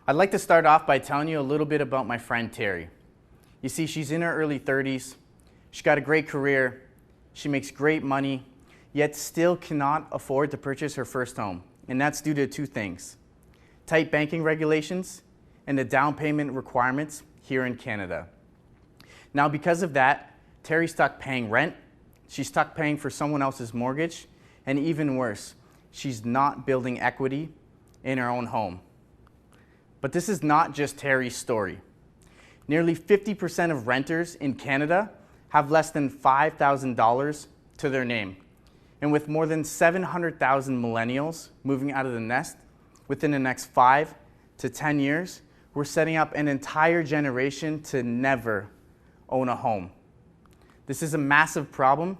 I'd like to start off by telling you a little bit about my friend Terry. You see, she's in her early 30s, she's got a great career, she makes great money, yet still cannot afford to purchase her first home. And that's due to two things: tight banking regulations and the down payment requirements here in Canada. Now, because of that, Terry's stuck paying rent, she's stuck paying for someone else's mortgage, and even worse, she's not building equity in her own home. But this is not just Terry's story. Nearly 50% of renters in Canada have less than $5,000 to their name. And with more than 700,000 millennials moving out of the nest within the next 5 to 10 years, we're setting up an entire generation to never own a home. This is a massive problem,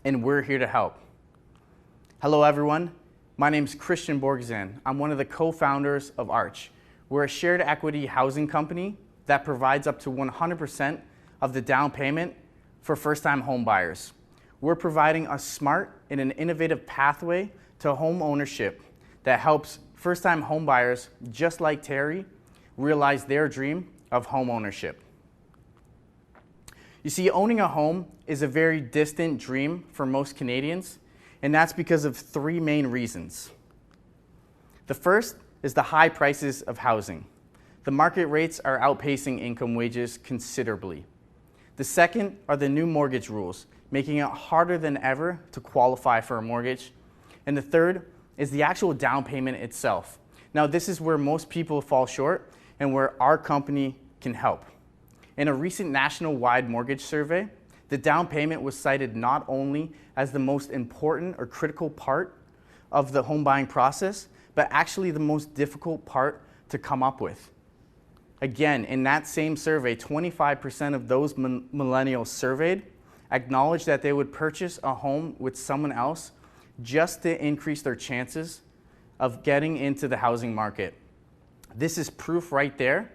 and we're here to help. Hello everyone, my name is Kristian Borghesan. I'm one of the co-founders of Arch. We're a shared equity housing company that provides up to 100% of the down payment for first-time home buyers. We're providing a smart and an innovative pathway to home ownership that helps first-time home buyers, just like Terry, realize their dream of home ownership. You see, owning a home is a very distant dream for most Canadians, and that's because of three main reasons. The first is the high prices of housing. The market rates are outpacing income wages considerably. The second are the new mortgage rules, making it harder than ever to qualify for a mortgage. And the third is the actual down payment itself. Now, this is where most people fall short and where our company can help. In a recent national-wide mortgage survey, the down payment was cited not only as the most important or critical part of the home buying process, but actually the most difficult part to come up with. Again, in that same survey, 25% of those millennials surveyed acknowledged that they would purchase a home with someone else just to increase their chances of getting into the housing market. This is proof right there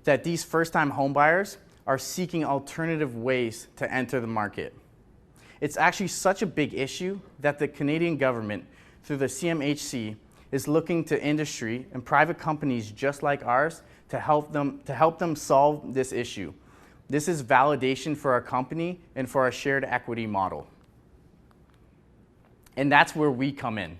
that these first-time home buyers are seeking alternative ways to enter the market. It's actually such a big issue that the Canadian government, through the CMHC, is looking to industry and private companies just like ours to help them solve this issue. This is validation for our company and for our shared equity model. And that's where we come in.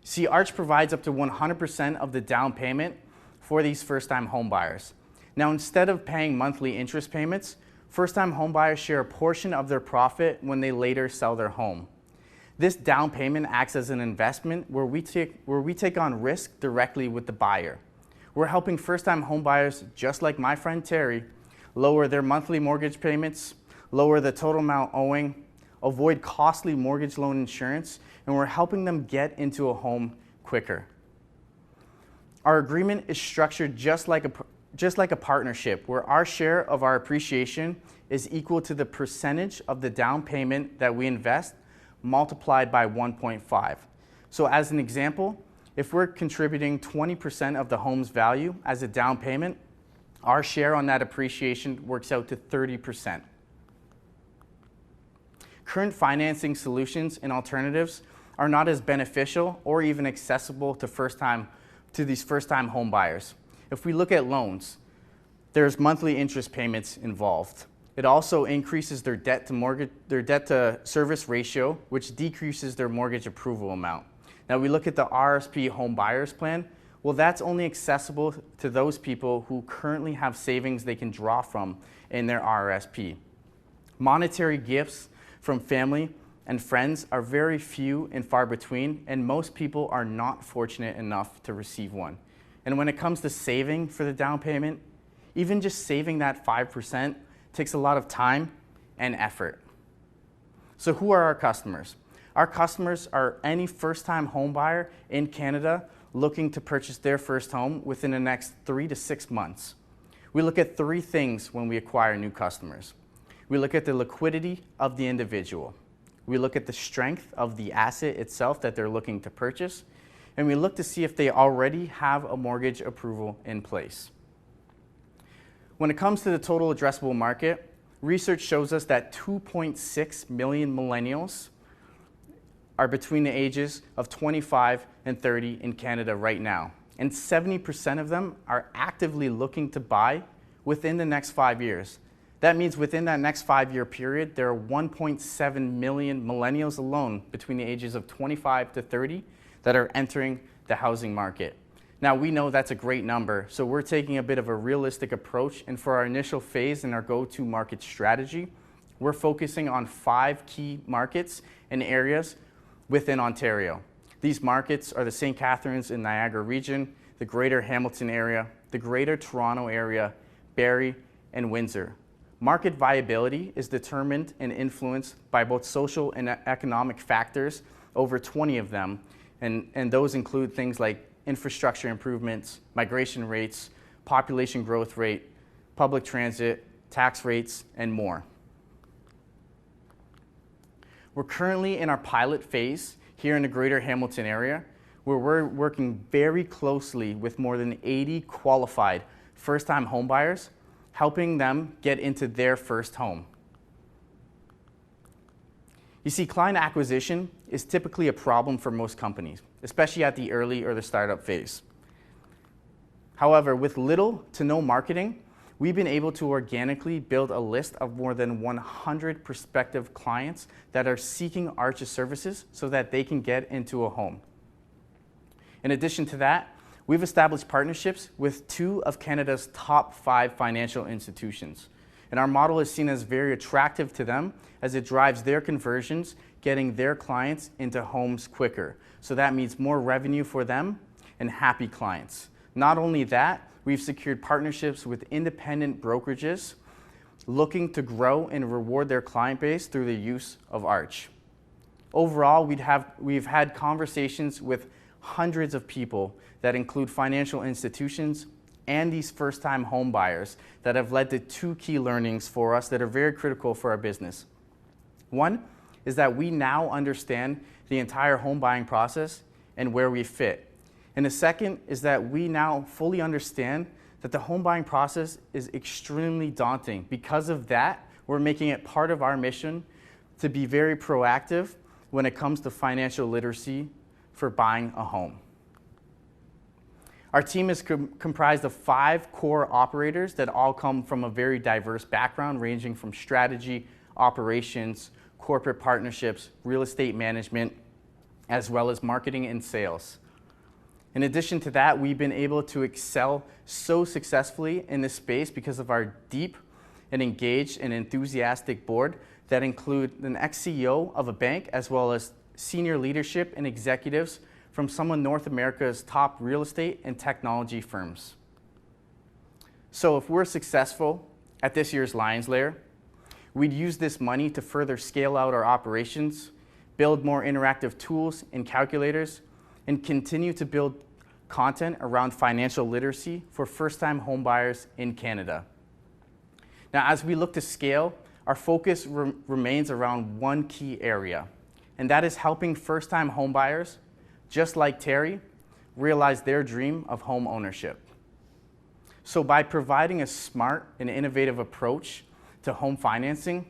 See, Arch provides up to 100% of the down payment for these first-time home buyers. Now, instead of paying monthly interest payments, first-time home buyers share a portion of their profit when they later sell their home. This down payment acts as an investment where we take on risk directly with the buyer. We're helping first-time home buyers, just like my friend Terry, lower their monthly mortgage payments, lower the total amount owing, avoid costly mortgage loan insurance, and we're helping them get into a home quicker. Our agreement is structured just like a partnership, where our share of our appreciation is equal to the percentage of the down payment that we invest multiplied by 1.5. So as an example, if we're contributing 20% of the home's value as a down payment, our share on that appreciation works out to 30%. Current financing solutions and alternatives are not as beneficial or even accessible to these first-time home buyers. If we look at loans, there's monthly interest payments involved. It also increases their debt to service ratio, which decreases their mortgage approval amount. Now we look at the Rsp Homebuyers Plan. Well, that's only accessible to those people who currently have savings they can draw from in their RSP. Monetary gifts from family and friends are very few and far between, and most people are not fortunate enough to receive one. And when it comes to saving for the down payment, even just saving that 5% takes a lot of time and effort. So who are our customers? Our customers are any first-time home buyer in Canada looking to purchase their first home within the next 3 to 6 months. We look at three things when we acquire new customers. We look at the liquidity of the individual. We look at the strength of the asset itself that they're looking to purchase. And we look to see if they already have a mortgage approval in place. When it comes to the total addressable market, research shows us that 2.6 million millennials are between the ages of 25 and 30 in Canada right now. and 70% of them are actively looking to buy within the next 5 years. That means within that next 5-year period, there are 1.7 million millennials alone between the ages of 25 to 30 that are entering the housing market. Now, we know that's a great number, so we're taking a bit of a realistic approach, and for our initial phase in our go-to market strategy, we're focusing on 5 key markets and areas within Ontario. These markets are the St. Catharines and Niagara region, the Greater Hamilton area, the Greater Toronto area, Barrie, and Windsor. Market viability is determined and influenced by both social and economic factors, over 20 of them, and those include things like infrastructure improvements, migration rates, population growth rate, public transit, tax rates, and more. We're currently in our pilot phase here in the Greater Hamilton area, where we're working very closely with more than 80 qualified first-time homebuyers, helping them get into their first home. You see, client acquisition is typically a problem for most companies, especially at the early or the startup phase. However, with little to no marketing, we've been able to organically build a list of more than 100 prospective clients that are seeking Arch's services so that they can get into a home. In addition to that, we've established partnerships with 2 of Canada's top 5 financial institutions. And our model is seen as very attractive to them as it drives their conversions, getting their clients into homes quicker. So that means more revenue for them and happy clients. Not only that, we've secured partnerships with independent brokerages looking to grow and reward their client base through the use of Arch. Overall, we've had conversations with hundreds of people that include financial institutions and these first-time home buyers that have led to 2 key learnings for us that are very critical for our business. One is that we now understand the entire home buying process and where we fit. And the second is that we now fully understand that the home buying process is extremely daunting. Because of that, we're making it part of our mission to be very proactive when it comes to financial literacy for buying a home. Our team is comprised of 5 core operators that all come from a very diverse background, ranging from strategy, operations, corporate partnerships, real estate management, as well as marketing and sales. In addition to that, we've been able to excel so successfully in this space because of our deep and engaged and enthusiastic board that include an ex-CEO of a bank, as well as senior leadership and executives from some of North America's top real estate and technology firms. So if we're successful at this year's LiONS LAIR, we'd use this money to further scale out our operations, build more interactive tools and calculators, and continue to build content around financial literacy for first-time homebuyers in Canada. Now, as we look to scale, our focus remains around one key area, and that is helping first-time homebuyers, just like Terry, realize their dream of home ownership. So by providing a smart and innovative approach to home financing,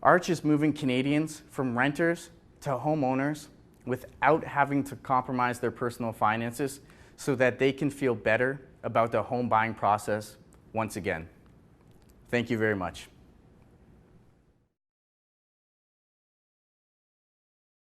Arch is moving Canadians from renters to homeowners without having to compromise their personal finances so that they can feel better about the home buying process once again. Thank you very much.